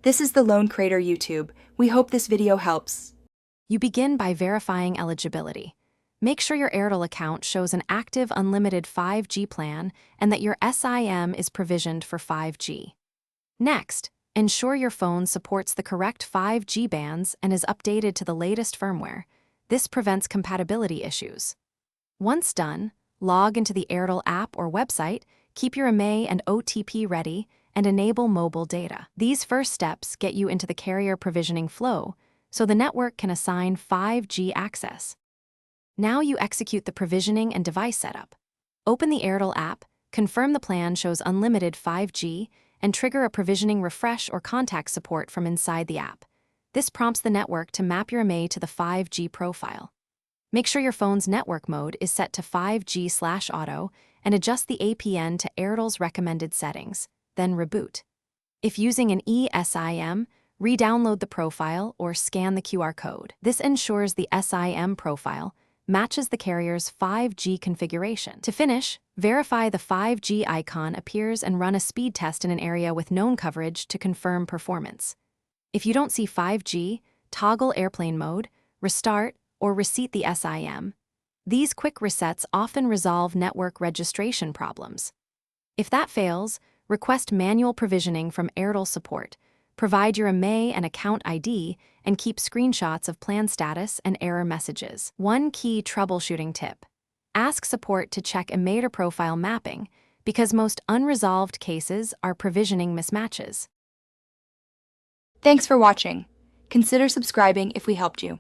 This is the Lone Crater YouTube. We hope this video helps. You begin by verifying eligibility. Make sure your Airtel account shows an active unlimited 5G plan and that your SIM is provisioned for 5G. Next, ensure your phone supports the correct 5G bands and is updated to the latest firmware. This prevents compatibility issues. Once done, log into the Airtel app or website, keep your IMEI and OTP ready, and enable mobile data. These first steps get you into the carrier provisioning flow, so the network can assign 5G access. Now you execute the provisioning and device setup. Open the Airtel app, confirm the plan shows unlimited 5G, and trigger a provisioning refresh or contact support from inside the app. This prompts the network to map your IMEI to the 5G profile. Make sure your phone's network mode is set to 5G/auto and adjust the APN to Airtel's recommended settings, then reboot. If using an eSIM, re-download the profile or scan the QR code. This ensures the SIM profile matches the carrier's 5G configuration. To finish, verify the 5G icon appears and run a speed test in an area with known coverage to confirm performance. If you don't see 5G, toggle airplane mode, restart, or reset the SIM. These quick resets often resolve network registration problems. If that fails, request manual provisioning from Airtel support. Provide your IMEI and account ID, and keep screenshots of plan status and error messages. One key troubleshooting tip: ask support to check IMEI profile mapping, because most unresolved cases are provisioning mismatches. Thanks for watching. Consider subscribing if we helped you.